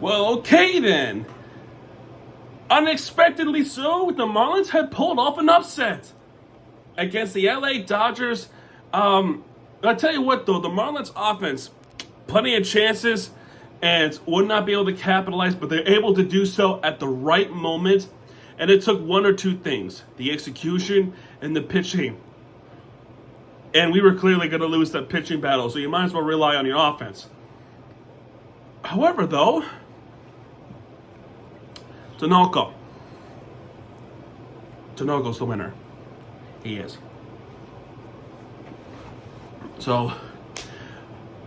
Well, okay then. Unexpectedly so, the Marlins had pulled off an upset against the LA Dodgers. I tell you what though, the Marlins offense, plenty of chances and would not be able to capitalize, but they're able to do so at the right moment. And it took one or two things, the execution and the pitching. And we were clearly going to lose that pitching battle, so you might as well rely on your offense. However, though, Tanoko's the winner. He is. So,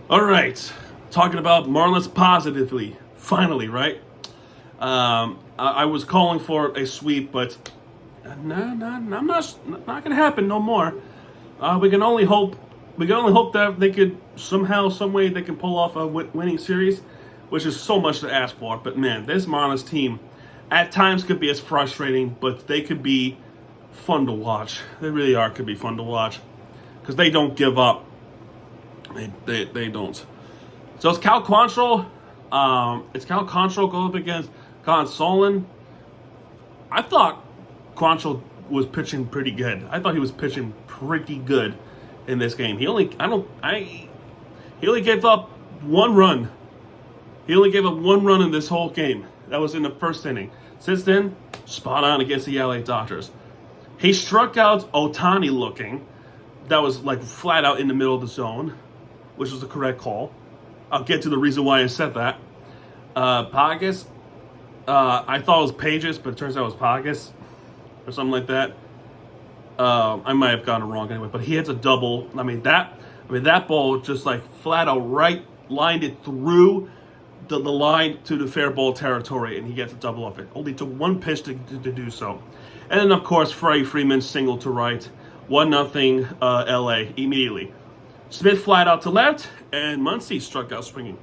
all right. Talking about Marlins positively. Finally, right? I was calling for a sweep, but I'm not going to happen no more. We can only hope that they could somehow, some way, they can pull off a winning series, which is so much to ask for. But man, this Marlins team at times could be as frustrating, but they could be fun to watch. They really are. Could be fun to watch because they don't give up. They don't. So it's Cal Quantrill. It's Cal Quantrill going up against Gonsolin. I thought Quantrill was pitching pretty good. I thought he was pitching pretty good in this game. He only gave up one run. He only gave up one run in this whole game. That was in the first inning. Since then, spot on against the LA Dodgers. He struck out Ohtani looking. That was like flat out in the middle of the zone, which was the correct call. I'll get to the reason why I said that. Pagas, I thought it was Pages, but it turns out it was Pagas or something like that. I might have gotten it wrong anyway, but he hits a double. That ball just like flat out right lined it through the line to the fair ball territory, and he gets a double off it. Only took one pitch to do so. And then, of course, Freeman single to right. 1-0 LA immediately. Smith flat out to left, and Muncy struck out swinging.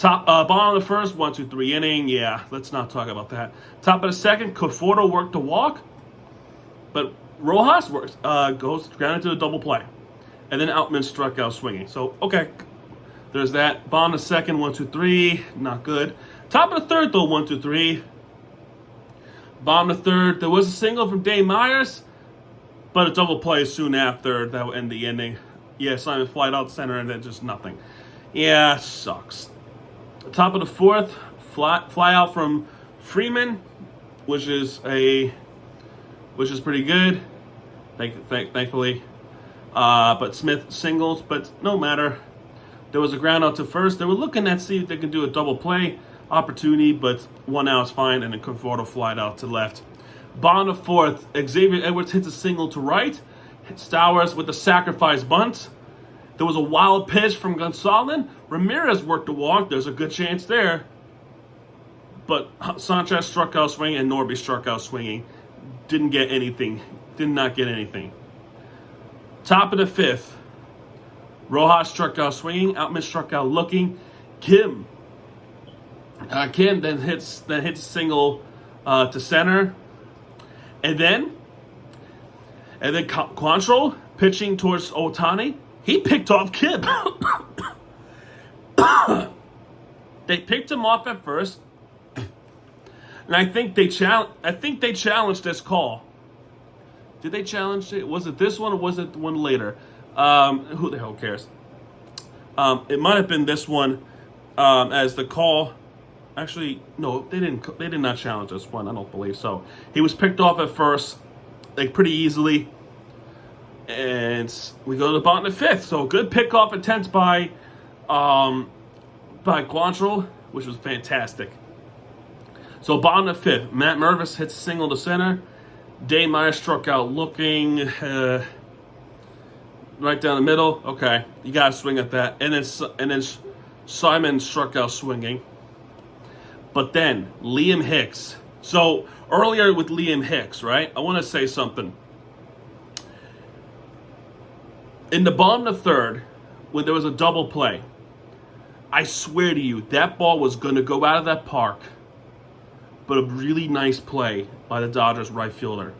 Bottom of the first, 1-2-3 inning. Yeah, let's not talk about that. Top of the second, Conforto worked to walk, but Rojas goes grounded to a double play. And then Outman struck out swinging. So, okay, there's that. Bottom of the second, 1-2-3, not good. Top of the third, though, 1-2-3. Bottom of the third, there was a single from Dave Myers, but a double play soon after that would end the inning. Yeah, Simon flied out center and then just nothing. Yeah, sucks. Top of the fourth, fly out from Freeman, which is pretty good, thankfully. But Smith singles, but no matter. There was a ground out to first. They were looking at see if they could do a double play opportunity, but 1 out is fine, and then Conforto flied out to left. Bottom of fourth, Xavier Edwards hits a single to right. Stowers with the sacrifice bunt. There was a wild pitch from Gonsolin. Ramirez worked the walk. There's a good chance there. But Sanchez struck out swinging and Norby struck out swinging. Didn't get anything. Did not get anything. Top of the fifth. Rojas struck out swinging. Outman struck out looking. Kim then hits a single to center. And then Quantrill pitching towards Ohtani. He picked off Kim. They picked him off at first, and I think they challenged this call. Did they challenge it? Was it this one or was it the one later? Who the hell cares? It might have been this one as the call. Actually, no, they didn't. They did not challenge this one. I don't believe so. He was picked off at first, like pretty easily. And we go to the bottom of the fifth. So good pickoff attempt by Quantrill, which was fantastic. So bottom of the fifth, Matt Mervis hits single to center. Dave Meyer struck out looking right down the middle. Okay, you gotta swing at that. And then Simon struck out swinging. But then Liam Hicks. So earlier with Liam Hicks, right? I want to say something. In the bottom of the third, when there was a double play, I swear to you, that ball was going to go out of that park. But a really nice play by the Dodgers right fielder.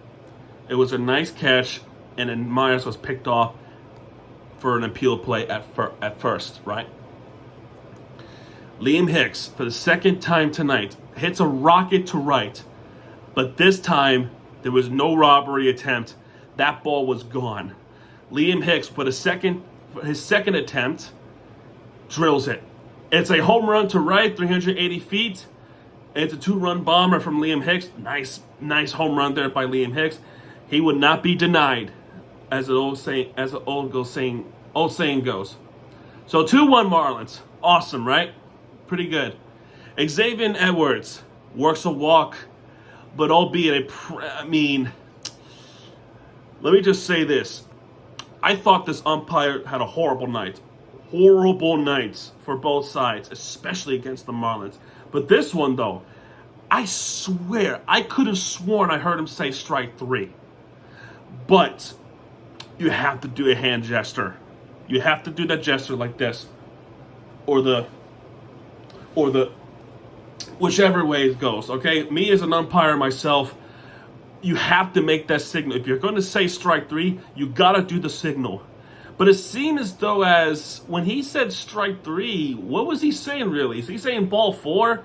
It was a nice catch, and then Myers was picked off for an appeal play at first, right? Liam Hicks, for the second time tonight, hits a rocket to right. But this time, there was no robbery attempt. That ball was gone. Liam Hicks, for his second attempt, drills it. It's a home run to right, 380 feet. It's a 2-run bomber from Liam Hicks. Nice home run there by Liam Hicks. He would not be denied, as the old saying goes. So 2-1 Marlins. Awesome, right? Pretty good. Xavier Edwards works a walk, but albeit let me just say this. I thought this umpire had a horrible night. Horrible nights for both sides, especially against the Marlins. But this one, though, I swear, I could have sworn I heard him say strike 3. But you have to do a hand gesture. You have to do that gesture like this. Or the whichever way it goes, okay? Me as an umpire myself, you have to make that signal. If you're going to say strike 3, you got to do the signal. But it seemed as though as when he said strike 3, what was he saying really? Is he saying ball 4?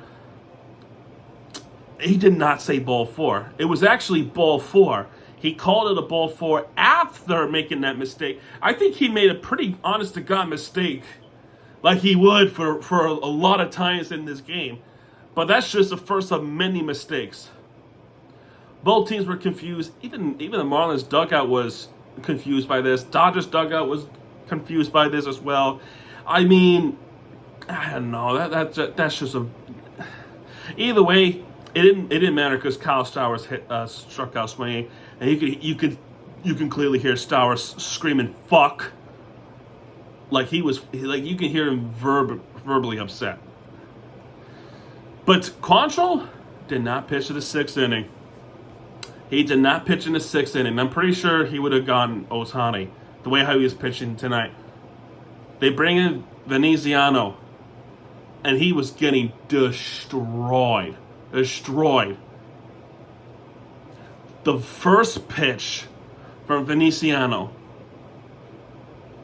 He did not say ball 4. It was actually ball 4. He called it a ball 4 after making that mistake. I think he made a pretty honest-to-God mistake, like he would for a lot of times in this game. But that's just the first of many mistakes. Both teams were confused. Even the Marlins dugout was confused by this. Dodgers dugout was confused by this as well. I mean, I don't know. That's just a. Either way, it didn't matter because Kyle Stowers struck out swinging, and you can clearly hear Stowers screaming "fuck," like you can hear him verbally upset. But Quantrill did not pitch to the 6th inning. He did not pitch in the 6th inning. I'm pretty sure he would have gotten Ohtani the way how he was pitching tonight. They bring in Veneziano, and he was getting destroyed. The first pitch from Veneziano,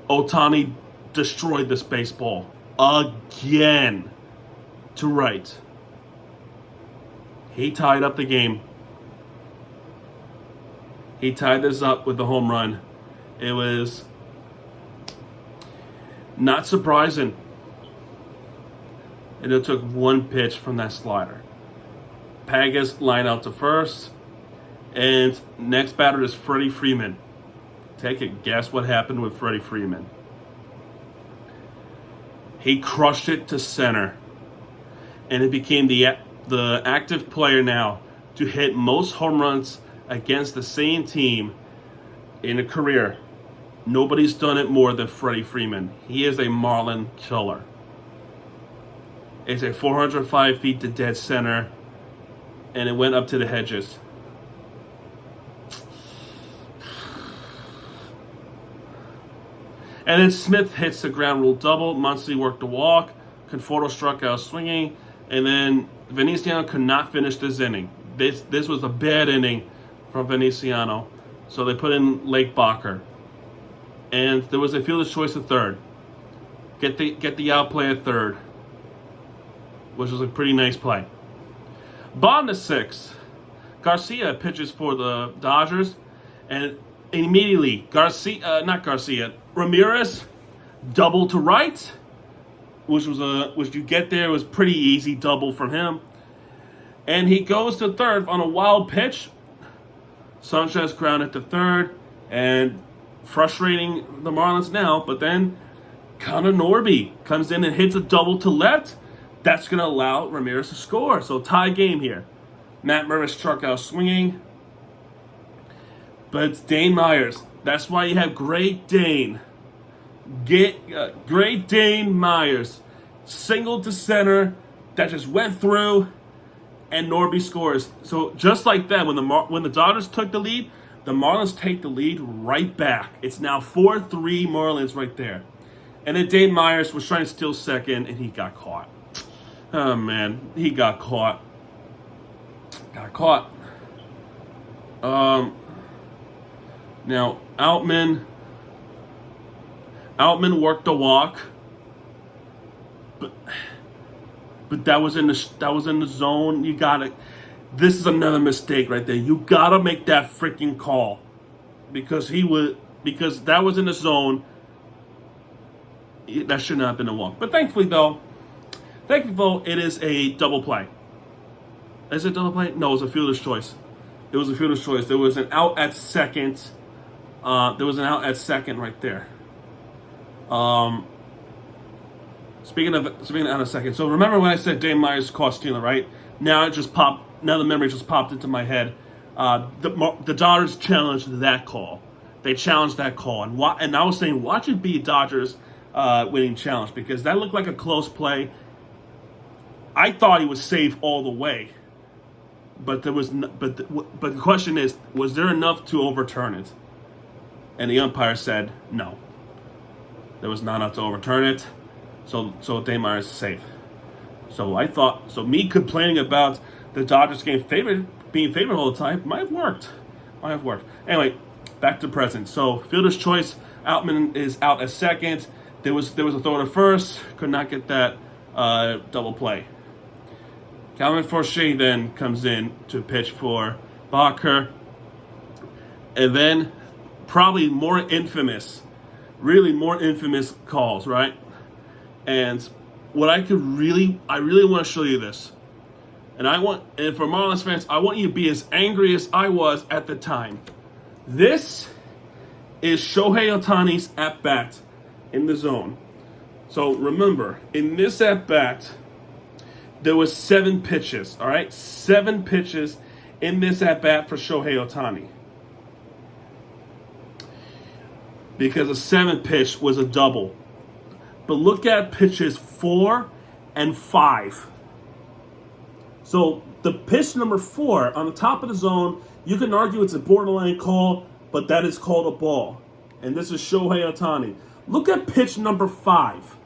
Ohtani destroyed this baseball again to right. He tied up the game. He tied this up with the home run. It was not surprising. And it took one pitch from that slider. Pagas lined out to first. And next batter is Freddie Freeman. Take a guess what happened with Freddie Freeman. He crushed it to center. And it became the active player now to hit most home runs against the same team in a career. Nobody's done it more than Freddie Freeman. He is a Marlin killer. It's a 405 feet to dead center, and it went up to the hedges. And then Smith hits the ground rule double. Muncy worked the walk. Conforto struck out swinging. And then Veneziano could not finish this inning. This was a bad inning from Veneziano. So they put in Lake Bacher. And there was a fielder's choice at third. Get the outplay at third, which was a pretty nice play. Bottom of 6th, Garcia pitches for the Dodgers, and immediately Ramirez double to right, which you get there was pretty easy double from him, and he goes to third on a wild pitch. Sanchez grounded to third, and frustrating the Marlins now, but then Connor Norby comes in and hits a double to left. That's going to allow Ramirez to score. So tie game here. Matt Mervis struck out swinging. But it's Dane Myers. That's why you have Great Dane. Great Dane Myers. Single to center. That just went through. And Norby scores. So just like that, when the Dodgers took the lead, the Marlins take the lead right back. It's now 4-3 Marlins right there. And then Dane Myers was trying to steal second, and he got caught. Oh, man. He got caught. Now, Outman worked the walk. But but that was in the zone. You got it. This is another mistake right there. You gotta make that freaking call because that was in the zone. That should not have been a walk. But thankfully, it is a double play. Is it double play? No, it was a fielder's choice. It was a fielder's choice. There was an out at second. Right there. Speaking of out of second. So remember when I said Dave Myers caught stealing, right? Now the memory just popped into my head. The Dodgers challenged that call. They challenged that call, and I was saying, watch it be Dodgers winning challenge because that looked like a close play. I thought he was safe all the way, but the question is, was there enough to overturn it? And the umpire said no. There was not enough to overturn it, so Dave Myers is safe. So me complaining about the Dodgers being favored all the time might have worked. Anyway, back to present. So fielder's choice. Outman is out at second. There was a throw to first. Could not get that double play. Calvin Forche then comes in to pitch for Bacher. And then probably more infamous calls, right? And what I really want to show you this. And for Marlins fans, I want you to be as angry as I was at the time. This is Shohei Ohtani's at-bat in the zone. So remember, in this at-bat, there was 7 pitches, all right? 7 pitches in this at-bat for Shohei Ohtani. Because the 7th pitch was a double. But look at pitches 4 and 5. So the pitch number 4 on the top of the zone, you can argue it's a borderline call, but that is called a ball. And this is Shohei Ohtani. Look at pitch number 5.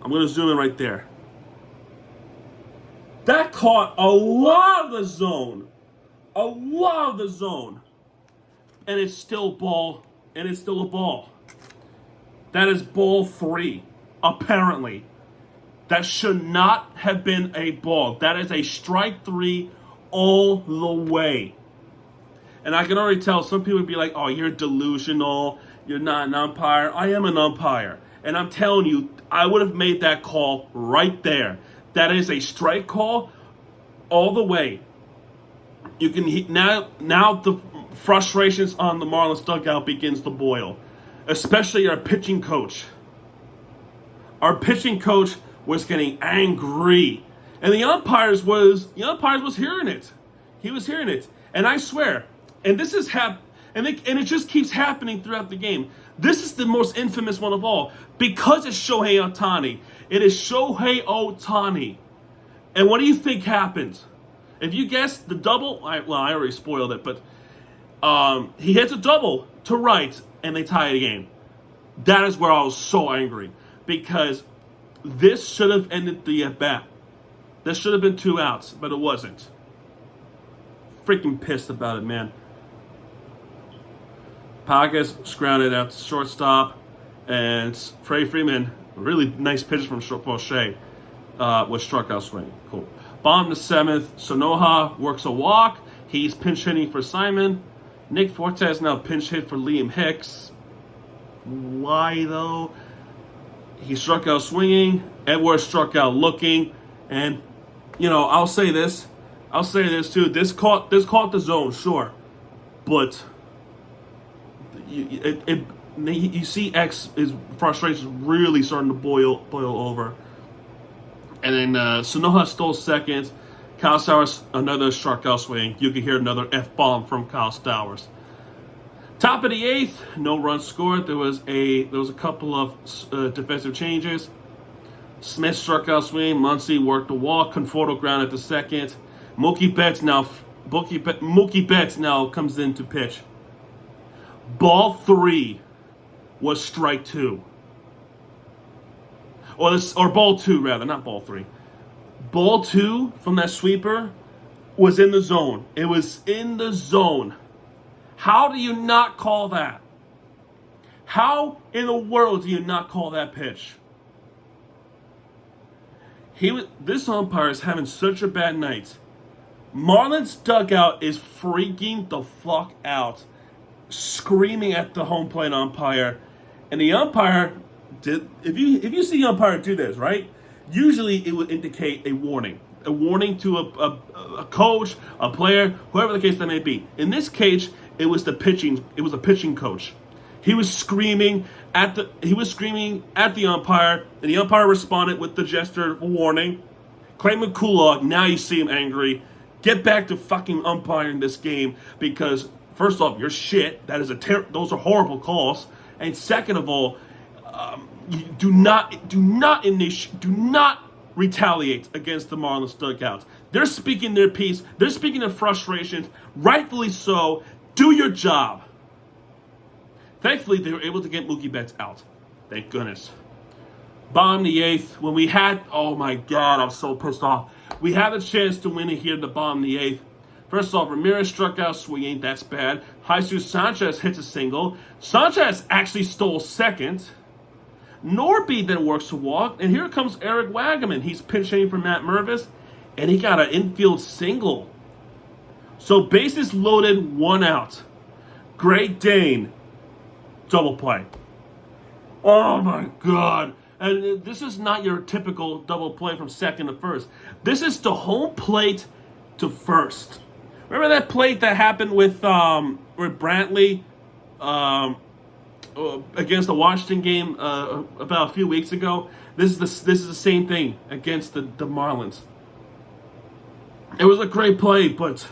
I'm going to zoom in right there. That caught a lot of the zone. And it's still ball. And it's still a ball. That is ball 3, apparently. That should not have been a ball. That is a strike 3 all the way. And I can already tell some people would be like, oh, you're delusional. You're not an umpire. I am an umpire. And I'm telling you, I would have made that call right there. That is a strike call all the way. You can now the frustrations on the Marlins dugout begins to boil, especially our pitching coach. Our pitching coach was getting angry, and the umpires was hearing it. He was hearing it, and I swear, and this is and it just keeps happening throughout the game. This is the most infamous one of all because it's Shohei Ohtani. It is Shohei Ohtani, and what do you think happens? If you guess the double, I already spoiled it, but he hits a double to right, and they tie the game. That is where I was so angry because this should have ended the at-bat. This should have been 2 outs, but it wasn't. Freaking pissed about it, man. Pagas grounded out to shortstop, and Freddie Freeman, really nice pitch from Forche, was struck out swinging. Cool. Bottom of the 7th, Sonoha works a walk. He's pinch hitting for Simon. Nick Fortes now pinch hit for Liam Hicks. Why though? He struck out swinging. Edwards struck out looking. And I'll say this too. This caught the zone, sure, but you see his frustration really starting to boil over. And then Sonoha stole second. Kyle Stowers, another strikeout swing. You can hear another F-bomb from Kyle Stowers. Top of the 8th, no runs scored. There was a couple of defensive changes. Smith struck out swing. Muncy worked the walk. Conforto grounded to second. Mookie Betts now comes in to pitch. Ball 3 was strike 2. Or ball 2 rather, not ball 3. Ball 2 from that sweeper was in the zone. It was in the zone. How do you not call that? How in the world do you not call that pitch? This umpire is having such a bad night. Marlins dugout is freaking the fuck out, screaming at the home plate umpire, and the umpire did. If you see the umpire do this, right? Usually it would indicate a warning to a coach, a player, whoever the case that may be. In this case, it was a pitching coach. He was screaming at the umpire, and the umpire responded with the gesture of a warning. Claiming Kulak, now you see him angry. Get back to fucking umpiring this game because first off, you're shit. Those are horrible calls. And second of all, you do not retaliate against the Marlins dugouts. They're speaking their piece. They're speaking their frustrations, rightfully so. Do your job. Thankfully, they were able to get Mookie Betts out. Thank goodness. Bottom of the eighth, when we had, oh my God, I'm so pissed off. We had a chance to win it here at the bottom of the eighth. First off, Ramirez struck out swinging. That's bad. Jesus Sanchez hits a single. Sanchez actually stole second. Norby then works to walk. And here comes Eric Wagaman. He's pinch hitting for Matt Mervis. And he got an infield single. So bases loaded, 1 out. Great Dane. Double play. Oh my God. And this is not your typical double play from second to first. This is the home plate to first. Remember that plate that happened with Brantley against the Washington game about a few weeks ago? This is the same thing against the Marlins. It was a great play, but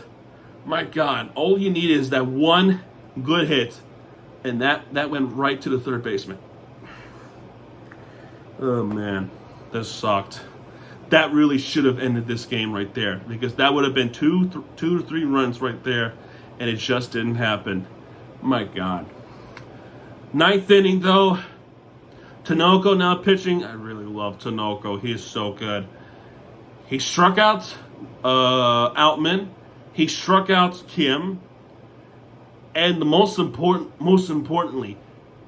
my God, all you need is that one good hit, and that went right to the third baseman. Oh man, that sucked. That really should have ended this game right there because that would have been two to three runs right there, and it just didn't happen. My God. Ninth inning though, Tinoco now pitching. I really love Tinoco. He is so good. He struck out Outman. He struck out Kim, and the most importantly,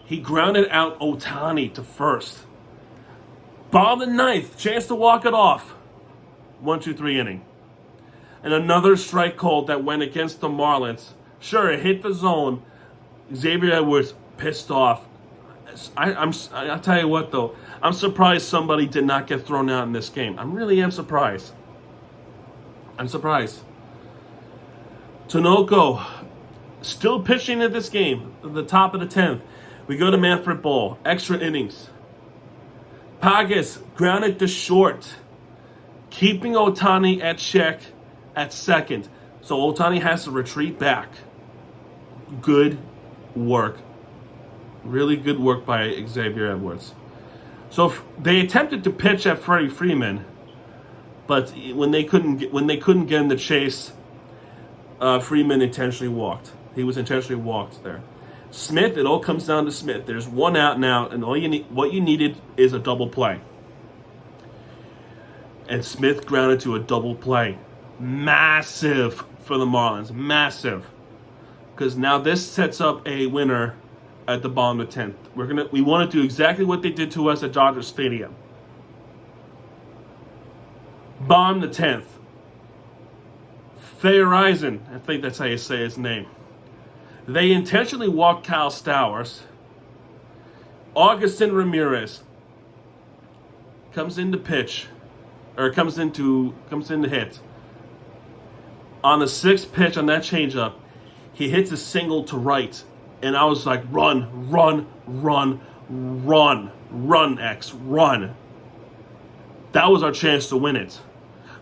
he grounded out Ohtani to first. Bottom of the ninth, chance to walk it off. 1-2-3 inning. And another strike called that went against the Marlins. Sure, it hit the zone. Xavier Edwards pissed off. I'll tell you what though, I'm surprised somebody did not get thrown out in this game. I really am surprised. I'm surprised. Tinoco still pitching at this game, at the top of the 10th. We go to Manfred Ball, extra innings. Pagas grounded to short, keeping Ohtani at check at second. So Ohtani has to retreat back. Good work. Really good work by Xavier Edwards. So they attempted to pitch at Freddie Freeman, but when they couldn't get in the chase, Freeman intentionally walked. He was intentionally walked there. Smith, it all comes down to Smith. There's 1 out now, and what you needed is a double play. And Smith grounded to a double play. Massive for the Marlins. Massive. Because now this sets up a winner at the bottom of the 10th. We want to do exactly what they did to us at Dodger Stadium. Bottom of the 10th. Feyereisen, I think that's how you say his name. They intentionally walked Kyle Stowers. Augustin Ramirez comes in to pitch, or comes in to hit. On the 6th pitch on that changeup, he hits a single to right, and I was like, run, run, run, run, run, X, run. That was our chance to win it.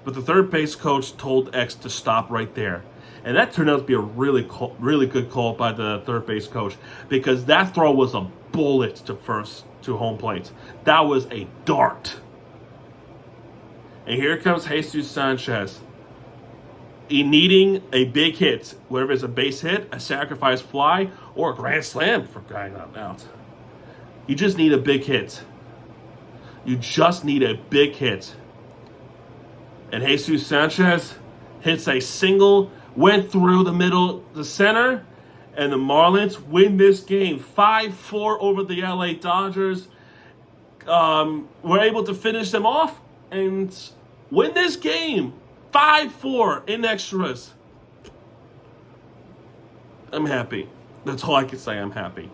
But the third base coach told X to stop right there. And that turned out to be a really good call by the third base coach because that throw was a bullet to home plate. That was a dart. And here comes Jesus Sanchez. Needing a big hit, whether it's a base hit, a sacrifice fly, or a grand slam for crying out loud. You just need a big hit. You just need a big hit. And Jesus Sanchez hits a single, went through the middle, the center, and the Marlins win this game 5-4 over the LA Dodgers. We're able to finish them off, and win this game 5-4 in extras. I'm happy. That's all I can say. I'm happy.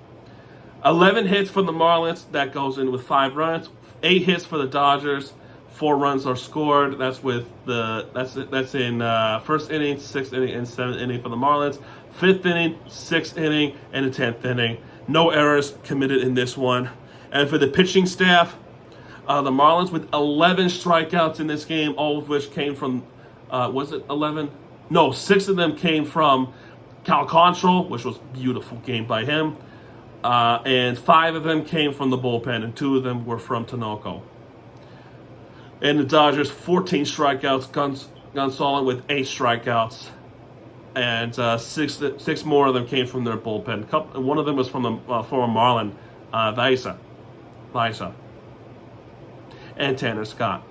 11 hits for the Marlins. That goes in with 5 runs. 8 hits for the Dodgers. 4 runs are scored. That's with that's in first inning, 6th inning, and 7th inning for the Marlins. 5th inning, 6th inning, and the 10th inning. No errors committed in this one. And for the pitching staff, the Marlins with 11 strikeouts in this game, all of which came from, was it 11? No, 6 of them came from Cal Control, which was a beautiful game by him. And 5 of them came from the bullpen, and 2 of them were from Tinoco. And the Dodgers, 14 strikeouts, Gonsolin with 8 strikeouts. And 6 more of them came from their bullpen. One of them was from the former Marlin, Vaisa. And Tanner Scott.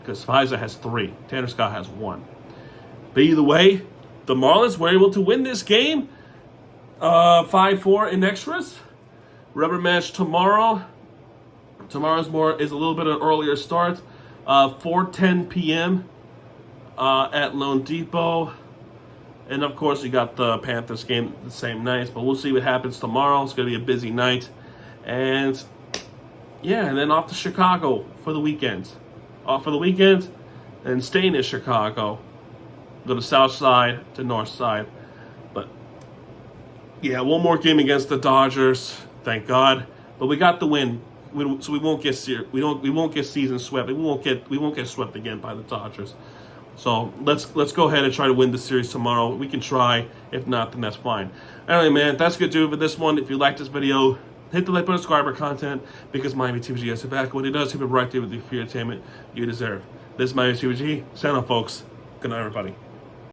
Because Vaisa has 3. Tanner Scott has 1. But either way, the Marlins were able to win this game 5-4 in extras. Rubber match tomorrow. Tomorrow's is a little bit of an earlier start. 4:10 p.m. At Lone Depot. And of course, you got the Panthers game the same night. But we'll see what happens tomorrow. It's going to be a busy night. And yeah, and then off to Chicago for the weekend. And staying in Chicago. Go to South Side to North Side. But yeah, one more game against the Dodgers. Thank God. But we got the win. So we won't get season swept. We won't get swept again by the Dodgers. So let's go ahead and try to win the series tomorrow. We can try. If not, then that's fine. Anyway, man, that's good to do for this one. If you like this video, hit the like button, subscribe our content, because Miami TVG has it back. When it does, keep it right there with the free entertainment you deserve. This is Miami TVG. Sign off, folks. Good night, everybody.